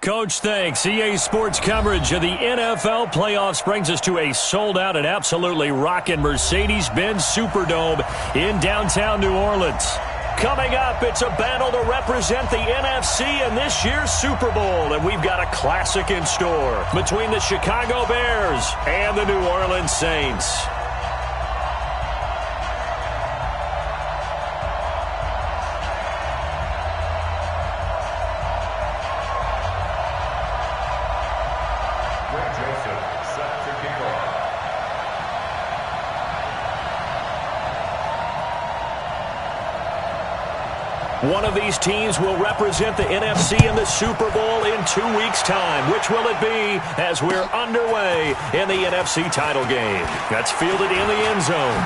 Coach, thanks. EA Sports coverage of the NFL playoffs brings us to a sold-out and absolutely rocking Mercedes-Benz Superdome in downtown New Orleans. Coming up, it's a battle to represent the NFC in this year's Super Bowl, and we've got a classic in store between the Chicago Bears and the New Orleans Saints. One of these teams will represent the NFC in the Super Bowl in 2 weeks' time. Which will it be as we're underway in the NFC title game? That's fielded in the end zone.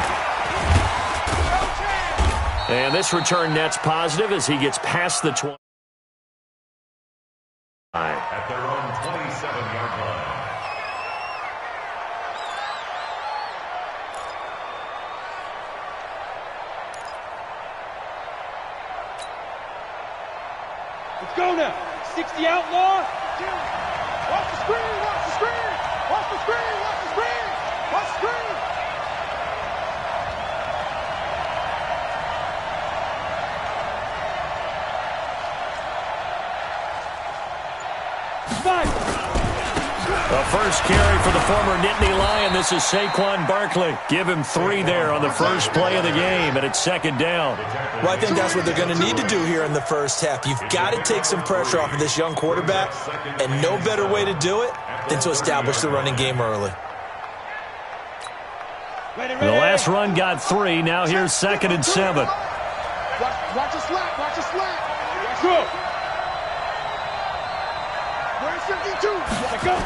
And this return net's positive as he gets past the 20. At their own 27-yard line. Let's go now. 60 outlaw. Watch the screen. Watch the screen. Watch the screen. Watch the screen. Watch the screen. A first carry for the former Nittany Lion. This is Saquon Barkley. Give him 3 there on the first play of the game, and it's second down. Well, I think that's what they're going to need to do here in the first half. You've got to take some pressure off of this young quarterback, and no better way to do it than to establish the running game early. The last run got 3. Now here's 2nd and 7. Watch the slack. Watch the slack. Go. Where's 52? Let go.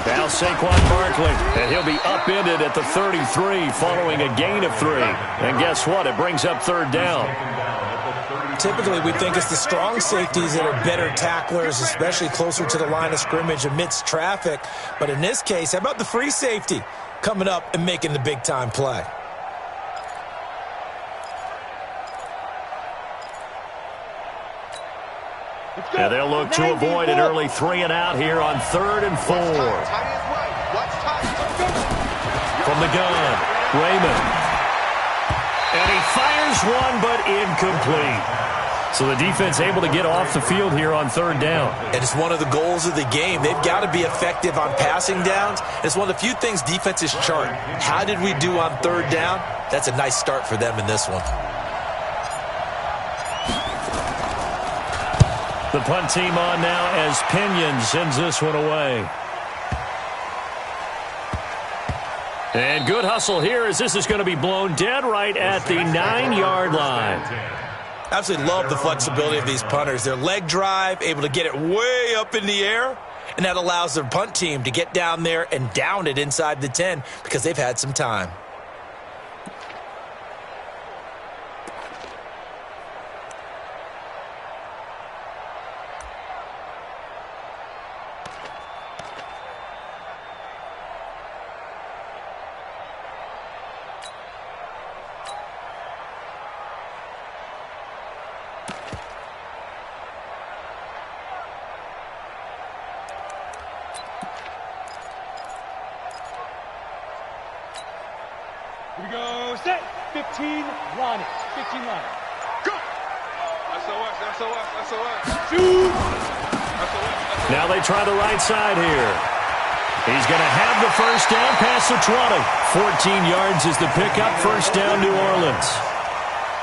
Now Saquon Barkley, and he'll be upended at the 33 following a gain of 3. And guess what? It brings up 3rd down. Typically, we think it's the strong safeties that are better tacklers, especially closer to the line of scrimmage amidst traffic. But in this case, how about the free safety coming up and making the big-time play? Yeah, they'll look to avoid an early 3 and out here on 3rd and 4. From the gun, Raymond. And he fires one, but incomplete. So the defense able to get off the field here on 3rd down. And it's one of the goals of the game. They've got to be effective on passing downs. It's one of the few things defenses chart. How did we do on 3rd down? That's a nice start for them in this one. The punt team on now as Pinion sends this one away. And good hustle here as this is going to be blown dead right at the 9-yard line. Absolutely love the flexibility of these punters. Their leg drive, able to get it way up in the air, and that allows their punt team to get down there and down it inside the 10 because they've had some time. Here we go. Set. 15. Line it. 15 line. Go. SOS. Shoot. Now they try the right side here. He's going to have the first down past the 20. 14 yards is the pickup. First down, New Orleans.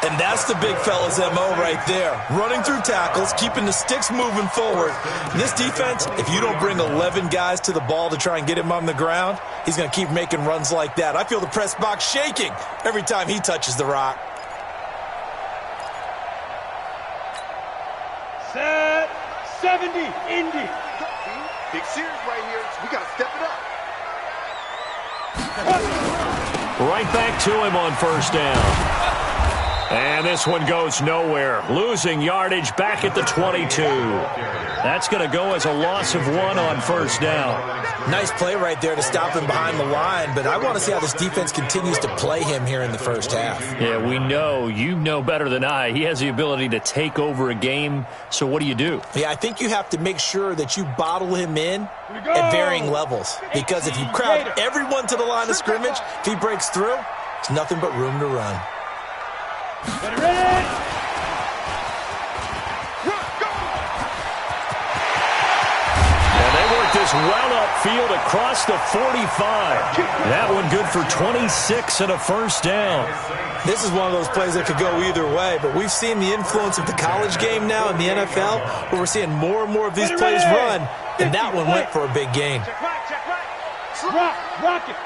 And that's the big fella's MO right there. Running through tackles, keeping the sticks moving forward. In this defense, if you don't bring 11 guys to the ball to try and get him on the ground, he's going to keep making runs like that. I feel the press box shaking every time he touches the rock. Set. 70. Indy. Big series right here. So we got to step it up. Right back to him on first down. And this one goes nowhere. Losing yardage back at the 22. That's going to go as a loss of 1 on first down. Nice play right there to stop him behind the line, but I want to see how this defense continues to play him here in the first half. Yeah, we know. You know better than I. He has the ability to take over a game, so what do? Yeah, I think you have to make sure that you bottle him in at varying levels, because if you crowd everyone to the line of scrimmage, if he breaks through, it's nothing but room to run. Ready? And they work this well upfield across the 45. That one good for 26 and a first down. This is one of those plays that could go either way, but we've seen the influence of the college game now in the NFL, where we're seeing more and more of these plays run, and that one went for a big gain. Rock it.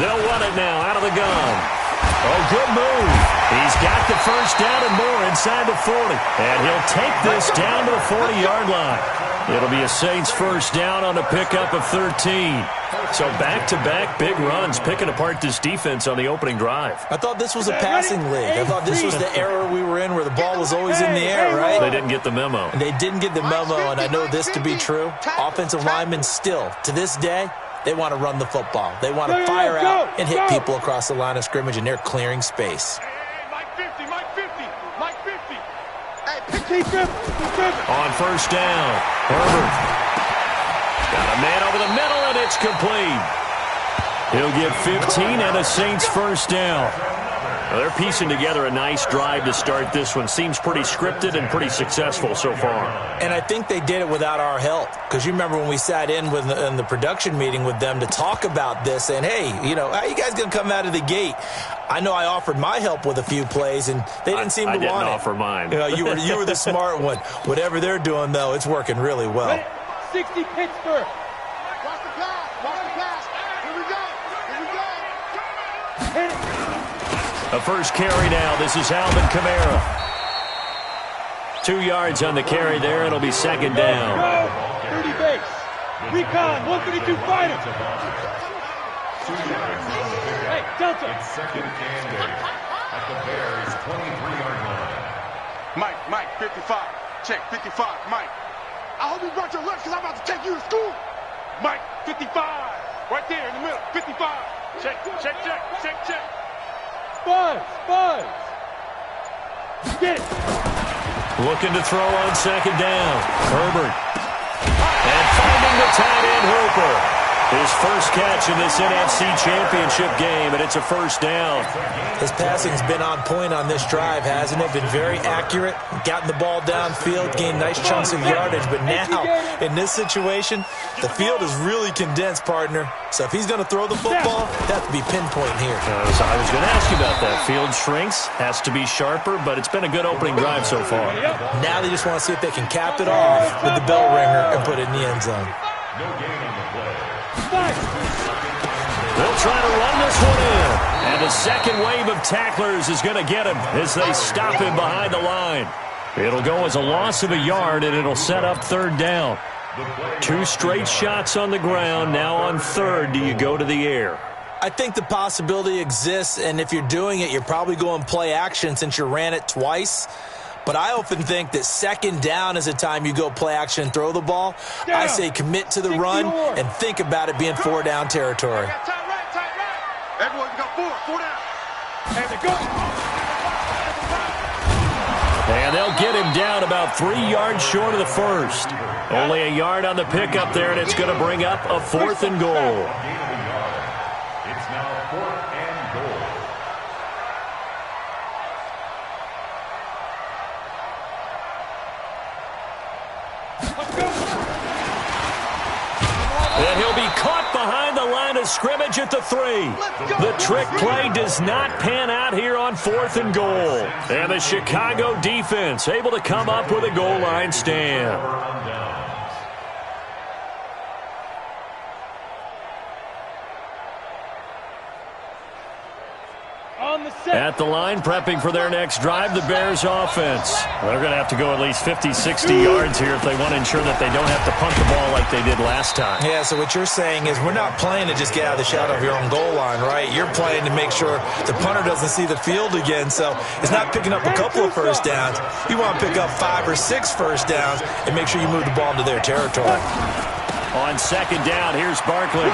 They'll run it now out of the gun. Oh, good move. He's got the first down and more inside the 40. And he'll take this down to the 40-yard line. It'll be a Saints first down on a pickup of 13. So back-to-back big runs picking apart this defense on the opening drive. I thought this was a passing league. I thought this was the era we were in where the ball was always in the air, right? They didn't get the memo. And they didn't get the memo, and I know this to be true. Offensive linemen still, to this day, they want to run the football. They want to fire out and hit people across the line of scrimmage, and they're clearing space. Mike 50. On first down, Herbert. Got a man over the middle, and it's complete. He'll get 15 and a Saints first down. Well, they're piecing together a nice drive to start this one. Seems pretty scripted and pretty successful so far. And I think they did it without our help. Because you remember when we sat in the production meeting with them to talk about this, and hey, how you guys going to come out of the gate? I know I offered my help with a few plays, and they didn't seem to want it. I didn't offer mine. You were the smart one. Whatever they're doing, though, it's working really well. 60 Pittsburgh. Watch the pass. Here we go. Hit it. A first carry now. This is Alvin Kamara. 2 yards on the carry there. It'll be second down. 30 base. Recon, 132 fighter. Hey, Delta. It's second and 8 at the Bears' 23-yard line. Mike, 55. Check, 55. Mike. I hope you brought your lunch because I'm about to take you to school. Mike, 55. Right there in the middle, 55. Check. Buzz. Get it. Looking to throw on second down. Herbert. And finding the tight end Hooper. His first catch in this NFC Championship game, and it's a first down. His passing's been on point on this drive, hasn't it? Been very accurate, gotten the ball downfield, gained nice chunks of yardage. But now, in this situation, the field is really condensed, partner. So if he's going to throw the football, that has to be pinpoint here. I was going to ask you about that. Field shrinks, has to be sharper, but it's been a good opening drive so far. Now they just want to see if they can cap it off with the bell ringer and put it in the end zone. No gain on the play. They'll try to run this one in. And a second wave of tacklers is going to get him as they stop him behind the line. It'll go as a loss of a yard, and it'll set up third down. 2 straight shots on the ground. Now on third, do you go to the air? I think the possibility exists, and if you're doing it, you're probably going play action since you ran it twice. But I often think that second down is a time you go play action and throw the ball. I say commit to the run and think about it being 4-down territory. Tight right. Everyone got 4 down. And they go. And they'll get him down about 3 yards short of the first. Only a yard on the pickup there, and it's going to bring up a 4th and goal. It's now 4th and goal. And he'll be caught behind the line of scrimmage at the 3. The trick play does not pan out here on 4th and goal. And the Chicago defense able to come up with a goal line stand. On At the line, prepping for their next drive, the Bears offense. They're going to have to go at least 50, 60 yards here if they want to ensure that they don't have to punt the ball like they did last time. Yeah, so what you're saying is we're not playing to just get out of the shadow of your own goal line, right? You're playing to make sure the punter doesn't see the field again, so it's not picking up a couple of first downs. You want to pick up 5 or 6 first downs and make sure you move the ball into their territory. On second down, here's Barkley.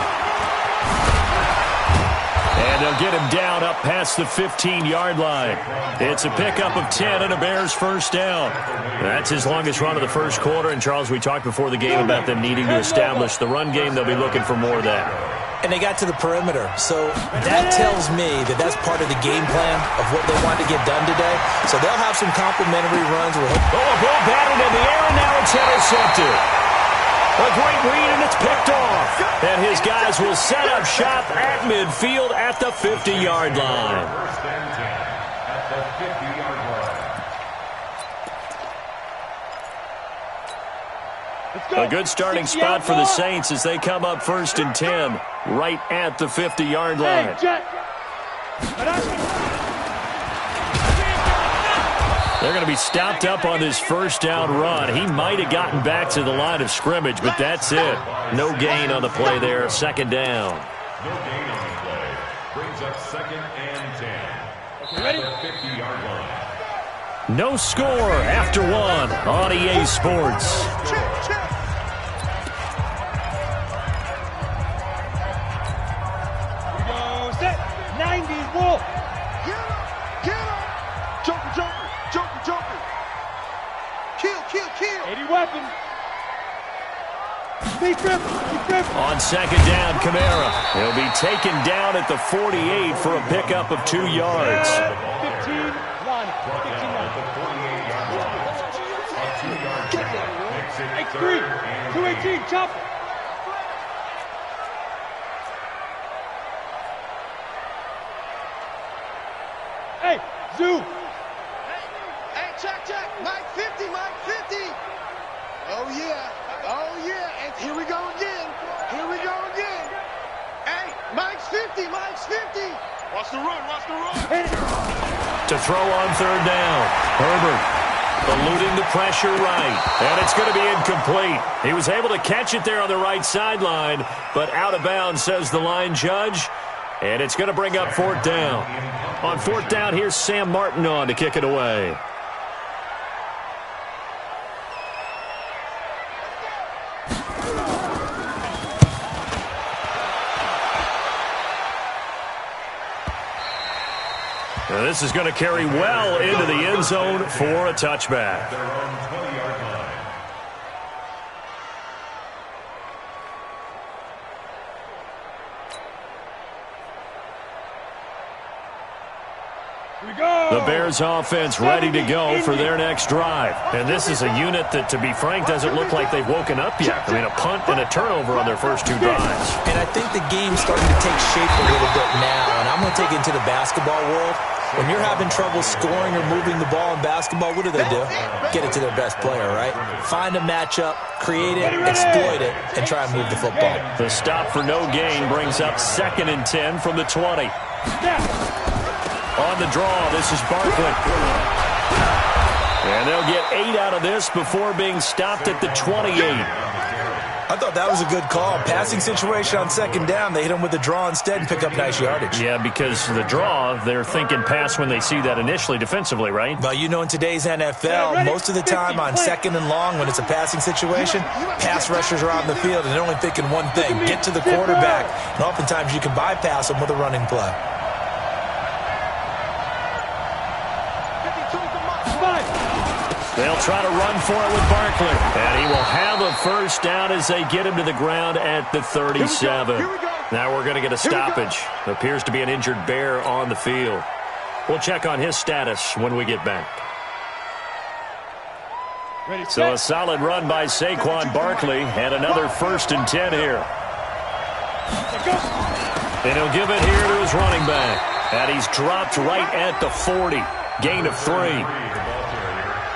And they'll get him down up past the 15-yard line. It's a pickup of 10 and a Bears first down. That's his longest run of the first quarter. And, Charles, we talked before the game about them needing to establish the run game. They'll be looking for more of that. And they got to the perimeter. So that tells me that that's part of the game plan of what they want to get done today. So they'll have some complimentary runs. A ball batted in the air, and now it's intercepted. A great read, and it's picked off. And his guys will set up shop at midfield at the 50-yard line. First and 10 at the 50-yard line. A good starting spot for the Saints as they come up first and 10 right at the 50-yard line. They're going to be stopped up on this first down run. He might have gotten back to the line of scrimmage, but that's it. No gain on the play there. Second down. No gain on the play. Brings up second and 10 at the 50-yard line. No score after one on EA Sports. We go set. 90s Wolf. Get him! Joker! Kill! 80 weapons. Keep grip. On second down, Kamara. He'll be taken down at the 48 for a pickup of 2 yards. 15 line. At the 48-yard line. A 2-yard gain makes it X3. 218. Chop. Hey, Zoo. Hey, check. Mike 50. Oh, yeah. And here we go again. Hey, Mike's 50. Watch the run. To throw on third down. Herbert eluding the pressure right. And it's going to be incomplete. He was able to catch it there on the right sideline, but out of bounds, says the line judge. And it's going to bring up fourth down. On fourth down, here's Sam Martin on to kick it away. Now this is going to carry well into the end zone for a touchback. Their own 20-yard line. Here we go. The Bears offense ready to go for their next drive. And this is a unit that, to be frank, doesn't look like they've woken up yet. I mean, a punt and a turnover on their first 2 drives. And I think the game's starting to take shape a little bit now. And I'm going to take it into the basketball world. When you're having trouble scoring or moving the ball in basketball, what do? Get it to their best player, right? Find a matchup, create it, exploit it, and try and move the football. The stop for no gain brings up second and 10 from the 20. On the draw, this is Barkley. And they'll get 8 out of this before being stopped at the 28. I thought that was a good call. Passing situation on second down. They hit him with the draw instead and pick up nice yardage. Yeah, because the draw, they're thinking pass when they see that initially defensively, right? But you know, in today's NFL, most of the time on second and long, when it's a passing situation, pass rushers are out in the field and they're only thinking one thing, get to the quarterback. And oftentimes you can bypass them with a running play. They'll try to run for it with Barkley. And he will have a first down as they get him to the ground at the 37. Now we're going to get a stoppage. Appears to be an injured Bear on the field. We'll check on his status when we get back. So a solid run by Saquon Barkley and another first and 10 here. And he'll give it here to his running back. And he's dropped right at the 40. Gain of 3.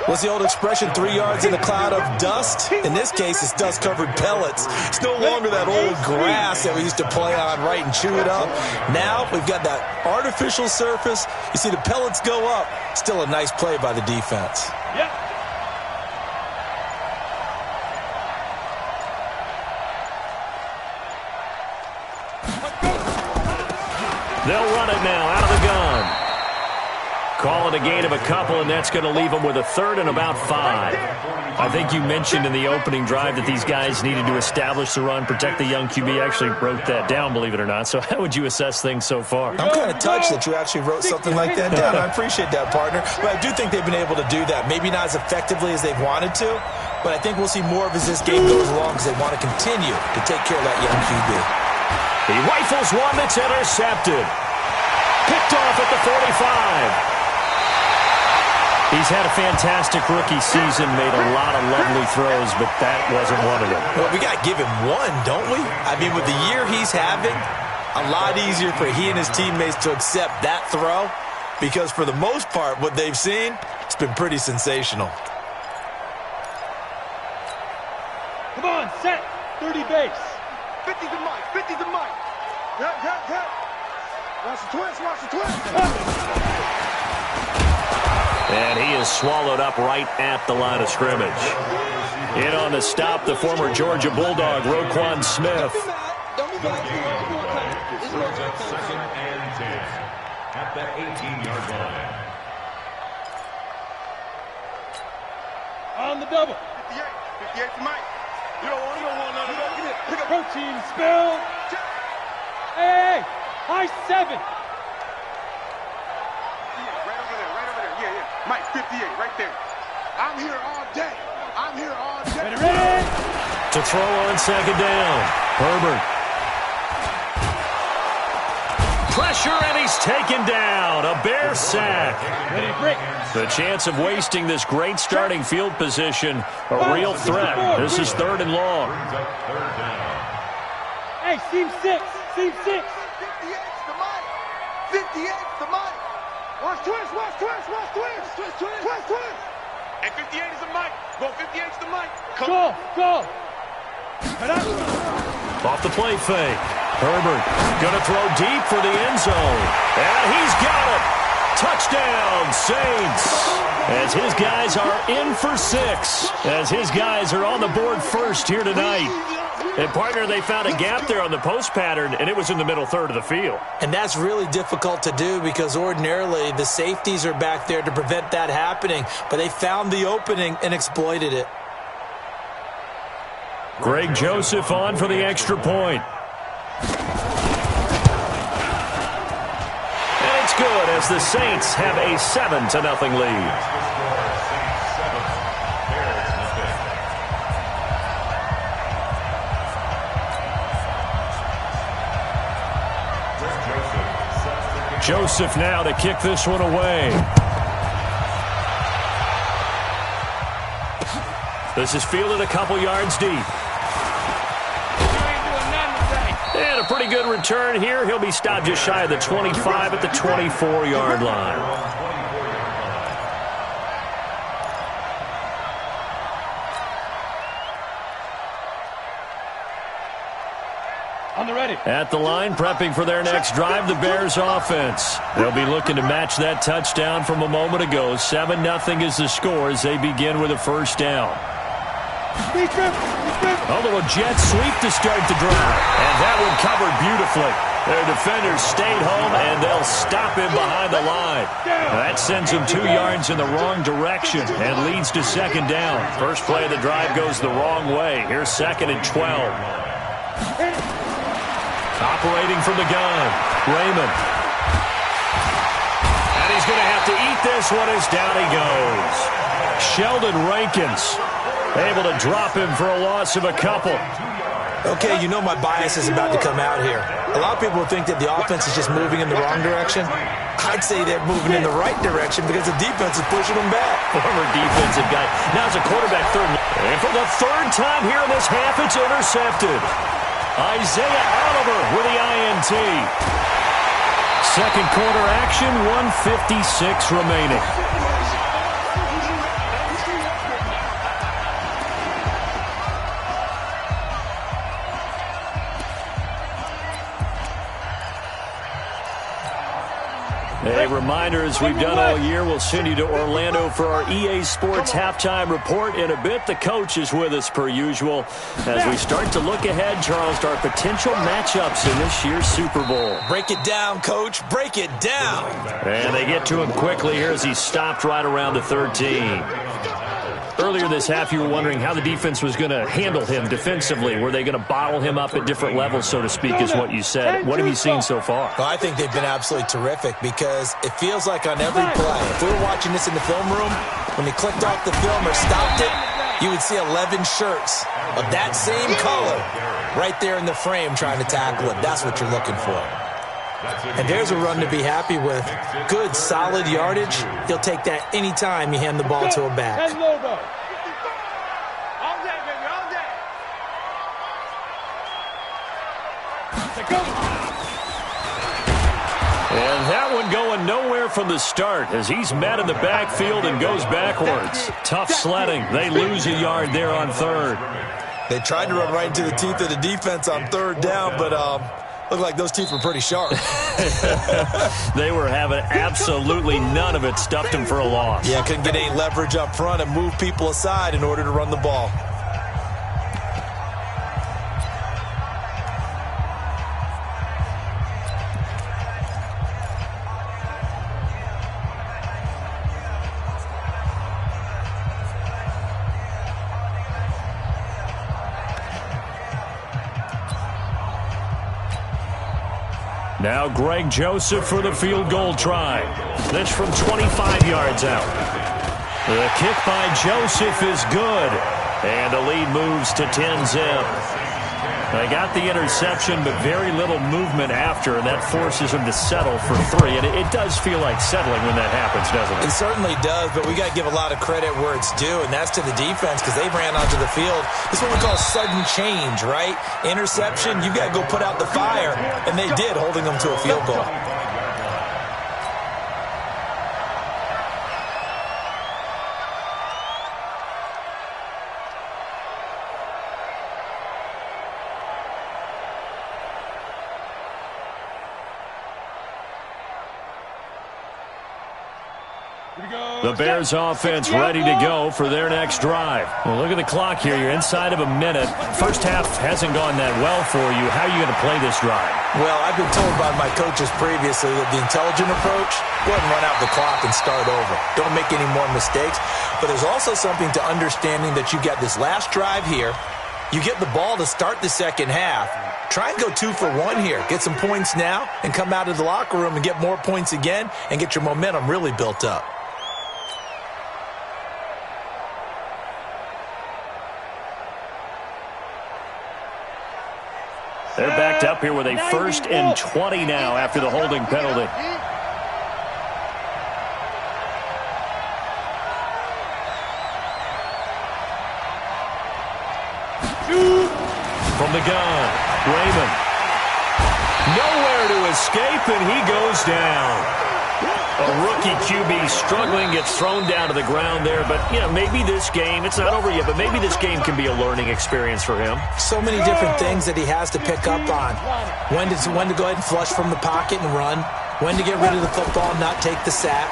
What's the old expression, 3 yards in a cloud of dust? In this case, it's dust-covered pellets. It's no longer that old grass that we used to play on, right, and chew it up. Now we've got that artificial surface. You see the pellets go up. Still a nice play by the defense. Yep. They'll run it now out of the gun. Call it a gain of a couple, and that's going to leave them with a third and about 5. I think you mentioned in the opening drive that these guys needed to establish the run, protect the young QB. Actually wrote that down, believe it or not. So how would you assess things so far? I'm kind of touched that you actually wrote something like that down. I appreciate that, partner. But I do think they've been able to do that. Maybe not as effectively as they've wanted to, but I think we'll see more of as this game goes along because they want to continue to take care of that young QB. He rifles one that's intercepted. Picked off at the 45. He's had a fantastic rookie season, made a lot of lovely throws, but that wasn't one of them. Well, we got to give him one, don't we? I mean, with the year he's having, a lot easier for he and his teammates to accept that throw because for the most part, what they've seen, it's been pretty sensational. Come on, set. 30 base. 50 to Mike. 50 to Mike. Hit. Watch the twist. Watch the twist. And he is swallowed up right at the line of scrimmage. In on the stop, the former Georgia Bulldog, Roquan Smith. Second and 10 at the 18-yard line. On the double. 58. 58 to Mike. You don't want none of that. Get it. Pick up. Protein spill. Hey, high 7. Mike, 58, right there. I'm here all day. I'm here all day. Ready. To throw on second down. Herbert. Pressure, and he's taken down. A Bear sack. Ready, break. The chance of wasting this great starting field position, a real threat. This is 3rd and long. Hey, seam 6. Seam 6. 58's to Mike. 58's to Mike. Watch twist. And 58 is a Mike. Go 58's to Mike. Go. Off the play fake. Herbert going to throw deep for the end zone. And he's got it. Touchdown, Saints. As his guys are in for 6. As his guys are on the board first here tonight. And, partner, they found a gap there on the post pattern, and it was in the middle third of the field. And that's really difficult to do because ordinarily the safeties are back there to prevent that happening. But they found the opening and exploited it. Greg Joseph on for the extra point. And it's good as the Saints have a 7-0 lead. Joseph now to kick this one away. This is fielded a couple yards deep. And a pretty good return here. He'll be stopped just shy of the 25 at the 24-yard line. At the line, prepping for their next drive, the Bears offense. They'll be looking to match that touchdown from a moment ago. 7-0 is the score as they begin with a first down. A little jet sweep to start the drive. And that one covered beautifully. Their defenders stayed home, and they'll stop him behind the line. That sends him 2 yards in the wrong direction and leads to second down. First play of the drive goes the wrong way. Here's 2nd and 12. Operating from the gun, Raymond. And he's going to have to eat this one as down he goes. Sheldon Rankins able to drop him for a loss of a couple. Okay, you know my bias is about to come out here. A lot of people think that the offense is just moving in the wrong direction. I'd say they're moving in the right direction because the defense is pushing them back. Former defensive guy. Now it's a quarterback third. And for the 3rd time here in this half, it's intercepted. Isaiah Oliver with the INT. Second quarter action, 1:56 remaining. A reminder, as we've done all year, we'll send you to Orlando for our EA Sports halftime report. In a bit, the coach is with us per usual as we start to look ahead, Charles, to our potential matchups in this year's Super Bowl. Break it down, Coach. Break it down. And they get to him quickly here as he stopped right around the 13. Earlier this half, you were wondering how the defense was going to handle him defensively. Were they going to bottle him up at different levels, so to speak, is what you said. What have you seen so far? Well, I think they've been absolutely terrific because it feels like on every play, if we were watching this in the film room, when he clicked off the film or stopped it, you would see 11 shirts of that same color right there in the frame trying to tackle it. That's what you're looking for. And there's a run to be happy with. Good, solid yardage. He'll take that any time you hand the ball to a back. And that one going nowhere from the start as he's met in the backfield and goes backwards. Tough sledding. They lose a yard there on third. They tried to run right into the teeth of the defense on third down, but looked like those teeth were pretty sharp. They were having absolutely none of it. Stuffed him for a loss. Yeah, couldn't get any leverage up front and move people aside in order to run the ball. Now Greg Joseph for the field goal try. This from 25 yards out. The kick by Joseph is good. And the lead moves to 10-zip. They got the interception, but very little movement after, and that forces them to settle for 3. And it does feel like settling when that happens, doesn't it? It certainly does, but we got to give a lot of credit where it's due, and that's to the defense because they ran onto the field. This is what we call sudden change, right? Interception, you got to go put out the fire, and they did, holding them to a field goal. The Bears offense ready to go for their next drive. Well, look at the clock here. You're inside of a minute. First half hasn't gone that well for you. How are you going to play this drive? Well, I've been told by my coaches previously that the intelligent approach, go ahead and run out the clock and start over. Don't make any more mistakes. But there's also something to understanding that you get this last drive here. You get the ball to start the second half. Try and go 2 for 1 here. Get some points now and come out of the locker room and get more points again and get your momentum really built up. They're backed up here with a 1st and 20 now after the holding penalty. From the gun, Raymond. Nowhere to escape, and he goes down. A rookie QB struggling, gets thrown down to the ground there. But, yeah, maybe this game, it's not over yet, but maybe this game can be a learning experience for him. So many different things that he has to pick up on. When to go ahead and flush from the pocket and run. When to get rid of the football and not take the sack.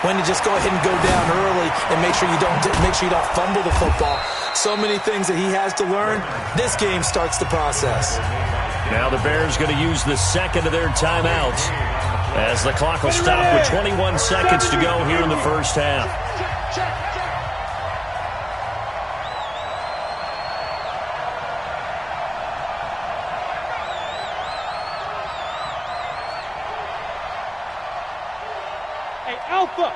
When to just go ahead and go down early and make sure you don't fumble the football. So many things that he has to learn. This game starts the process. Now the Bears going to use the second of their timeouts as the clock will stop with 21 seconds to go here in the first half. Hey, Alpha.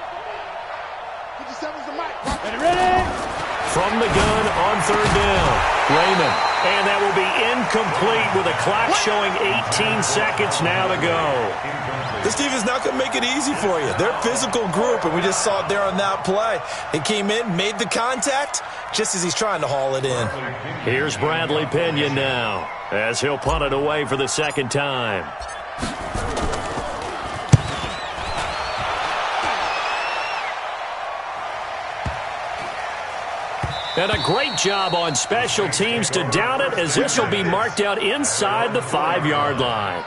57's the mic. Ready? From the gun on third down, Raymond. And that will be incomplete with a clock showing 18 seconds now to go. This team is not going to make it easy for you. They're a physical group, and we just saw it there on that play. He came in, made the contact, just as he's trying to haul it in. Here's Bradley Pinion now, as he'll punt it away for the second time. And a great job on special teams to down it, as this will be marked out inside the 5-yard line.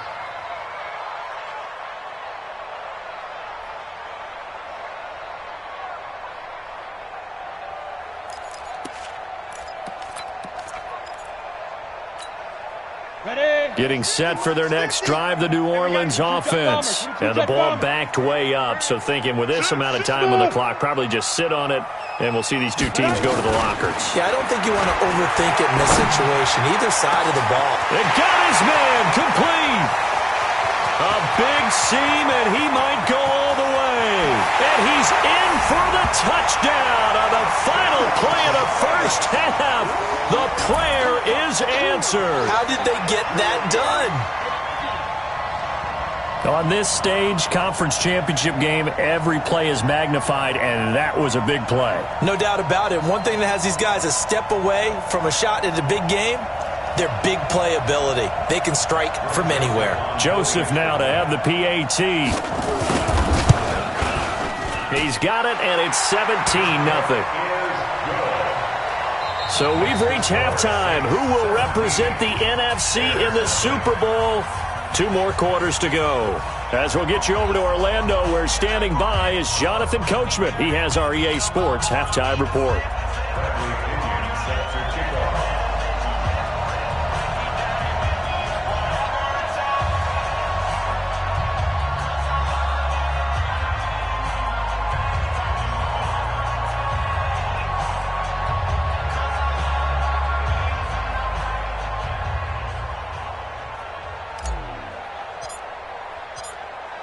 Getting set for their next drive, the New Orleans offense. And the ball backed way up, so thinking with this amount of time on the clock, probably just sit on it, and we'll see these two teams go to the lockers. Yeah, I don't think you want to overthink it in this situation, either side of the ball. It got his man complete. A big seam, and he might go all the way. And he's in for the touchdown on the final play of the first half. The prayer is answered. How did they get that done? On this stage, conference championship game, every play is magnified, and that was a big play. No doubt about it. One thing that has these guys a step away from a shot at a big game, their big play ability. They can strike from anywhere. Joseph now to have the PAT. He's got it, and it's 17-0. So we've reached halftime. Who will represent the NFC in the Super Bowl? 2 more quarters to go. As we'll get you over to Orlando, where standing by is Jonathan Coachman. He has our EA Sports halftime report.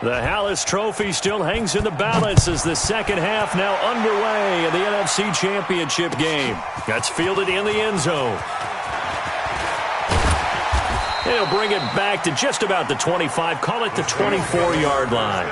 The Hallis Trophy still hangs in the balance as the second half now underway in the NFC Championship game. That's fielded in the end zone. He'll bring it back to just about the 25, call it the 24-yard line.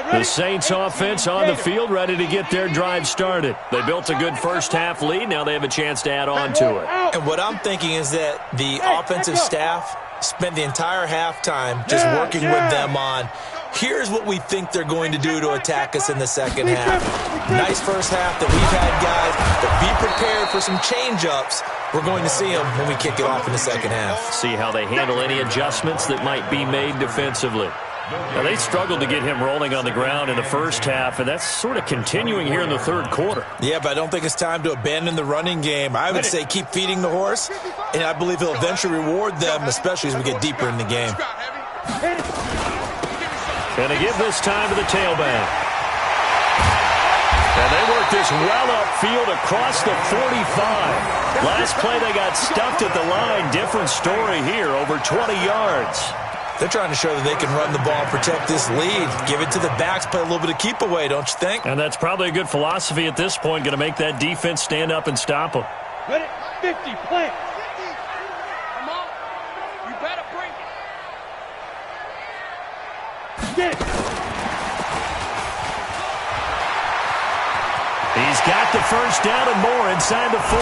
The Saints offense on the field, ready to get their drive started. They built a good first half lead. Now they have a chance to add on to it. And what I'm thinking is that the offensive staff spent the entire halftime just working with them on, here's what we think they're going to do to attack us in the second half. Nice first half that we've had, guys, but be prepared for some change-ups. We're going to see them when we kick it off in the second half. See how they handle any adjustments that might be made defensively. Now, they struggled to get him rolling on the ground in the first half, and that's sort of continuing here in the third quarter. Yeah, but I don't think it's time to abandon the running game. I would say keep feeding the horse, and I believe he'll eventually reward them, especially as we get deeper in the game. And they give this time to the tailback. And they work this well upfield across the 45. Last play, they got stuffed at the line. Different story here, over 20 yards. They're trying to show that they can run the ball, protect this lead, give it to the backs, play a little bit of keep away, don't you think? And that's probably a good philosophy at this point, going to make that defense stand up and stop them. Ready? 50, plant. Come on. You better bring it. Get it. He's got the first down and more inside the 40.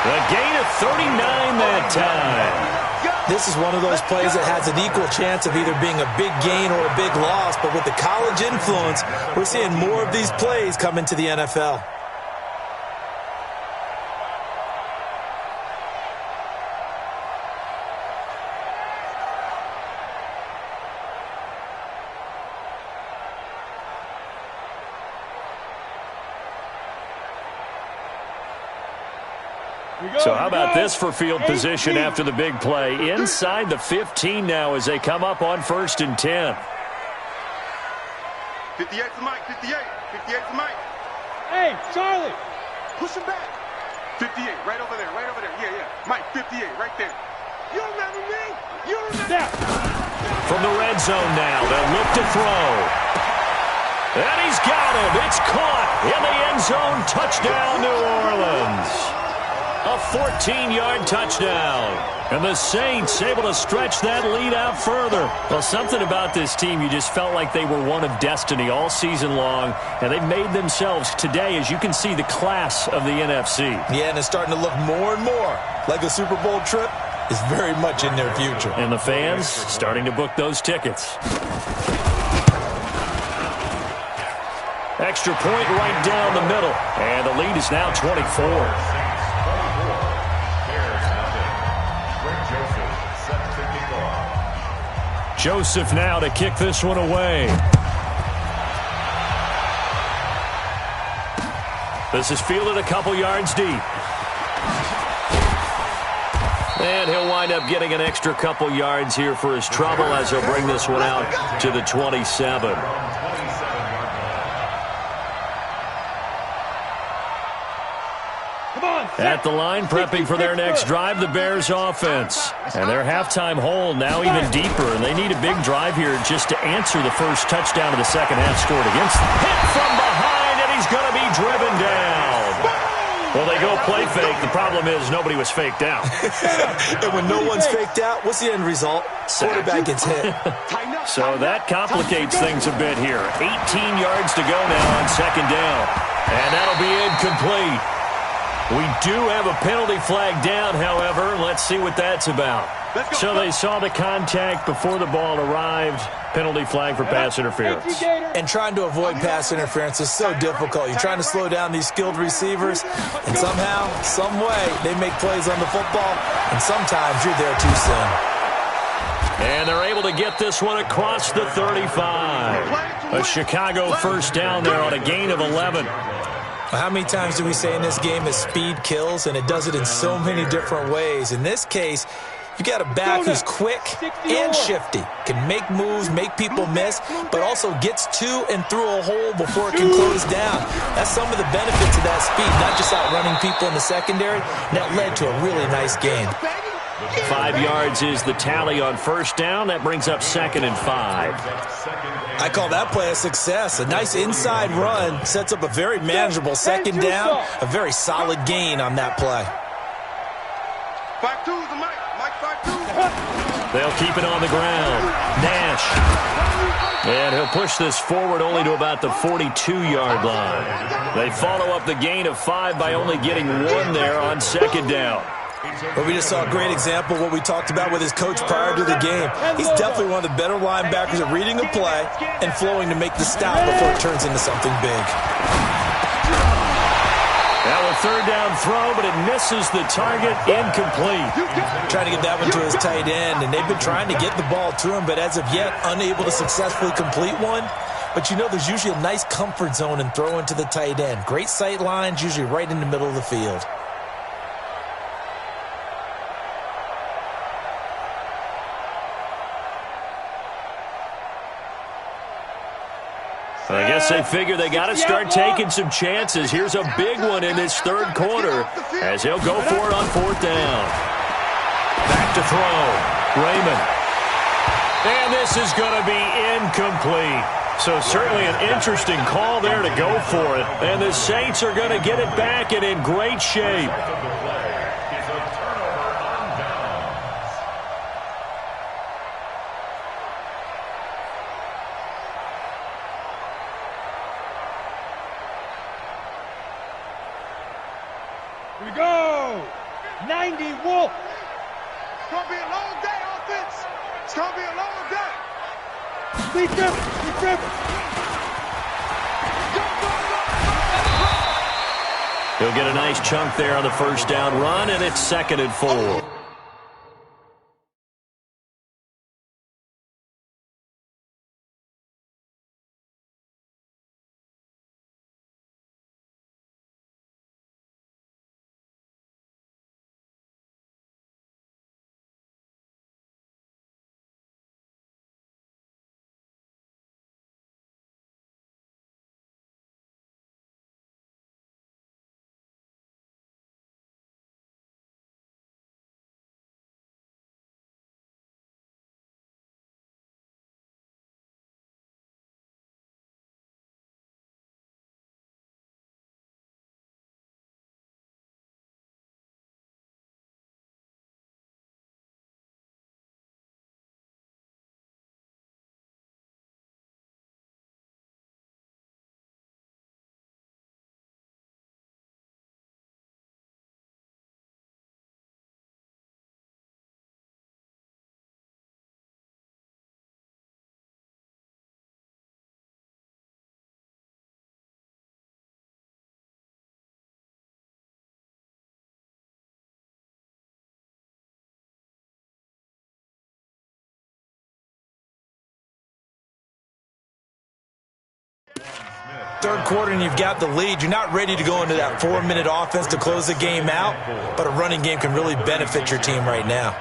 A gain of 39 that time. This is one of those plays that has an equal chance of either being a big gain or a big loss, but with the college influence, we're seeing more of these plays come into the NFL. So how about this for field position after the big play? Inside the 15 now as they come up on 1st and 10. 58 to Mike, 58. 58 to Mike. Hey, Charlie. Push him back. 58, right over there, right over there. Yeah, yeah. Mike, 58, right there. You don't remember me? You don't remember. From the red zone now, they'll look to throw. And he's got him. It's caught in the end zone. Touchdown, New Orleans. A 14-yard touchdown. And the Saints able to stretch that lead out further. Well, something about this team, you just felt like they were one of destiny all season long. And they've made themselves today, as you can see, the class of the NFC. Yeah, and it's starting to look more and more like the Super Bowl trip is very much in their future. And the fans starting to book those tickets. Extra point right down the middle. And the lead is now 24. Joseph now to kick this one away. This is fielded a couple yards deep. And he'll wind up getting an extra couple yards here for his trouble as he'll bring this one out to the 27. At the line, prepping for their next drive, the Bears offense. And their halftime hole now even deeper, and they need a big drive here just to answer the first touchdown of the second half scored against them. Hit from behind, and he's going to be driven down. Well, they go play fake. The problem is nobody was faked out. And when no one's faked out, what's the end result? Quarterback gets hit. So that complicates things a bit here. 18 yards to go now on second down. And that'll be incomplete. We do have a penalty flag down, however. Let's see what that's about. So they saw the contact before the ball arrived. Penalty flag for pass interference. And trying to avoid pass interference is so difficult. You're trying to slow down these skilled receivers, and somehow, some way, they make plays on the football, and sometimes you're there too soon. And they're able to get this one across the 35. A Chicago first down there on a gain of 11. How many times do we say in this game that speed kills, and it does it in so many different ways? In this case, you got a back who's quick and shifty, can make moves, make people miss, but also gets to and through a hole before it can close down. That's some of the benefits of that speed, not just outrunning people in the secondary. And that led to a really nice game. 5 yards is the tally on first down. That brings up 2nd and 5. I call that play a success. A nice inside run sets up a very manageable second down. A very solid gain on that play. 5-2's the Mike 5-2. They'll keep it on the ground. Nash. And he'll push this forward only to about the 42-yard line. They follow up the gain of 5 by only getting 1 there on second down. Well, we just saw a great example of what we talked about with his coach prior to the game. He's definitely one of the better linebackers at reading a play and flowing to make the stop before it turns into something big. Now a third down throw, but it misses the target, incomplete. Trying to get that one to his tight end, and they've been trying to get the ball to him, but as of yet, unable to successfully complete one. But you know there's usually a nice comfort zone in throwing to the tight end. Great sight lines, usually right in the middle of the field. I guess they figure they got to start taking some chances. Here's a big one in this third quarter as he'll go for it on fourth down. Back to throw. Raymond. And this is going to be incomplete. So certainly an interesting call there to go for it. And the Saints are going to get it back and in great shape. Here we go. 90 Wolf. It's going to be a long day, offense. It's going to be a long day. Sleep Rivers. He'll get a nice chunk there on the first down run, and it's 2nd and 4. Third quarter and you've got the lead. You're not ready to go into that 4-minute offense to close the game out, but a running game can really benefit your team right now.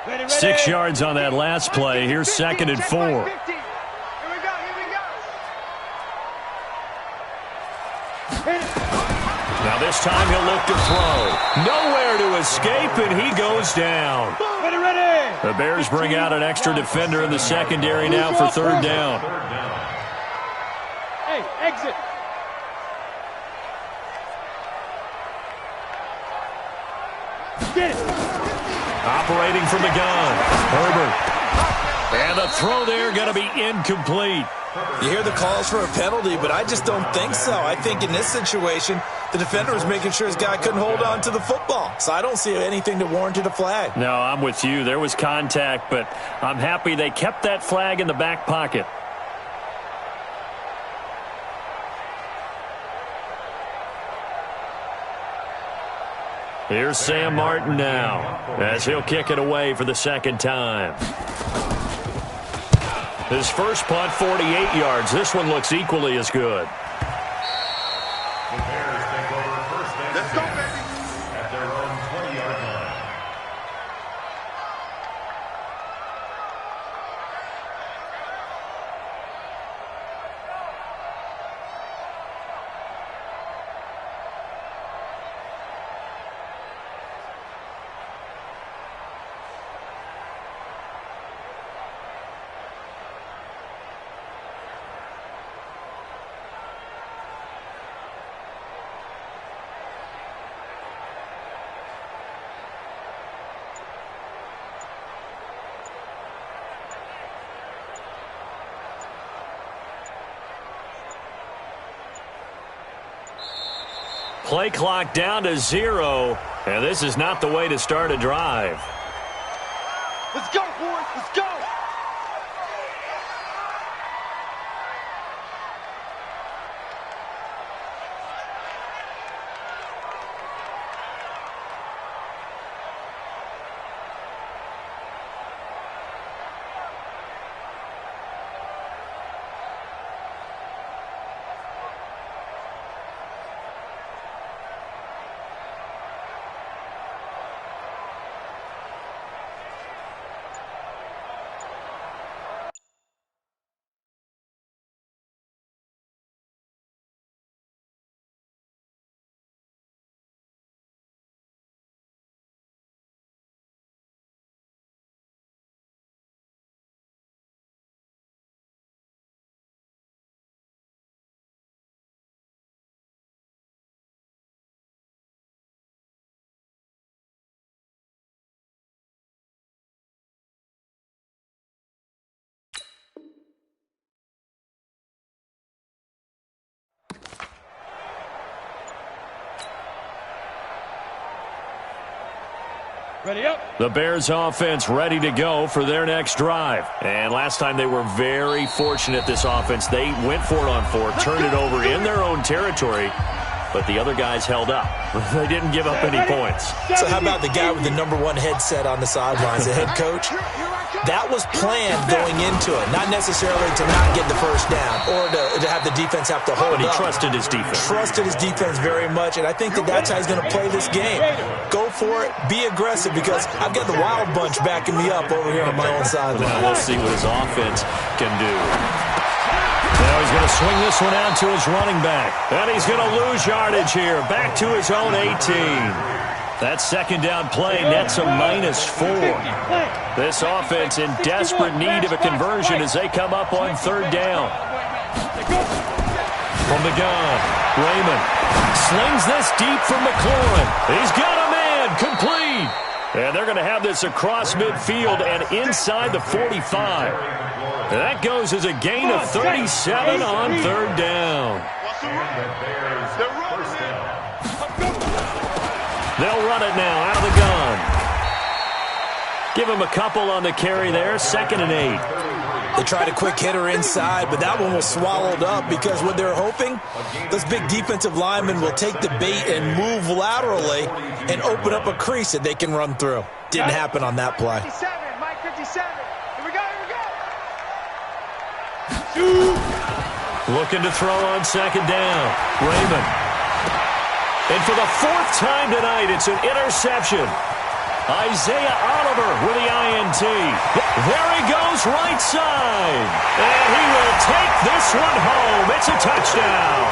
Ready. 6 yards on that last play. Here's 2nd and 4. Here we go. Now this time he'll look to throw. Nowhere to escape, and he goes down. Ready. The Bears bring out an extra defender in the secondary now for 3rd down. Hey, exit. Get it. Operating from the gun. Herbert. And the throw there going to be incomplete. You hear the calls for a penalty, but I just don't think so. I think in this situation, the defender was making sure his guy couldn't hold on to the football. So I don't see anything that warranted a flag. No, I'm with you. There was contact, but I'm happy they kept that flag in the back pocket. Here's Sam Martin now, as he'll kick it away for the 2nd time. His first punt, 48 yards. This one looks equally as good. The Bears take over 1st and 10 at their own 20-yard line. Play clock down to 0, and this is not the way to start a drive. Let's go, boys. Let's go. Ready up. The Bears offense ready to go for their next drive. And last time they were very fortunate, this offense. They went for it on 4, turned it over in their own territory, but the other guys held up. They didn't give up any points. So how about the guy with the #1 headset on the sidelines, the head coach? That was planned going into it, not necessarily to not get the first down or to have the defense have to hold up. But he trusted his defense. Trusted his defense very much, and I think that's how he's going to play this game. Go for it, be aggressive, because I've got the wild bunch backing me up over here on my own sideline. We'll see what his offense can do. Now he's going to swing this one out to his running back. And he's going to lose yardage here. Back to his own 18. That 2nd down play nets a -4. This offense in desperate need of a conversion as they come up on 3rd down. From the gun, Raymond slings this deep from McLaurin. He's got a man, complete. And they're going to have this across midfield and inside the 45. And that goes as a gain of 37 on 3rd down. They'll run it now out of the gun. Give him a couple on the carry there. 2nd and 8. They tried a quick hitter inside, but that one was swallowed up because what they're hoping, those big defensive linemen will take the bait and move laterally and open up a crease that they can run through. Didn't happen on that play. 57, Mike 57. Here we go, here we go. Looking to throw on second down. Raymond. And for the fourth time tonight, it's an interception. Isaiah Oliver with the INT. There he goes, right side. And he will take this one home. It's a touchdown.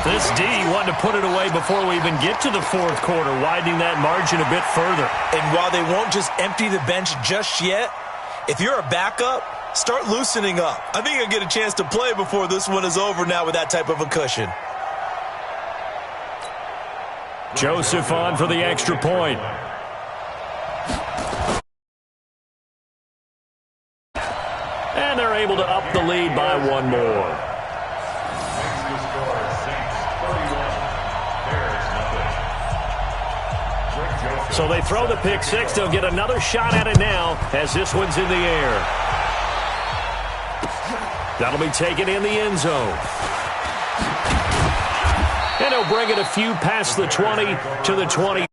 This D wanted to put it away before we even get to the fourth quarter, widening that margin a bit further. And while they won't just empty the bench just yet, if you're a backup, start loosening up. I think you'll get a chance to play before this one is over now with that type of a cushion. Joseph on for the extra point. And they're able to up the lead by one more. So they throw the pick six. They'll get another shot at it now as this one's in the air. That'll be taken in the end zone. And he'll bring it a few past the 20 to the 20.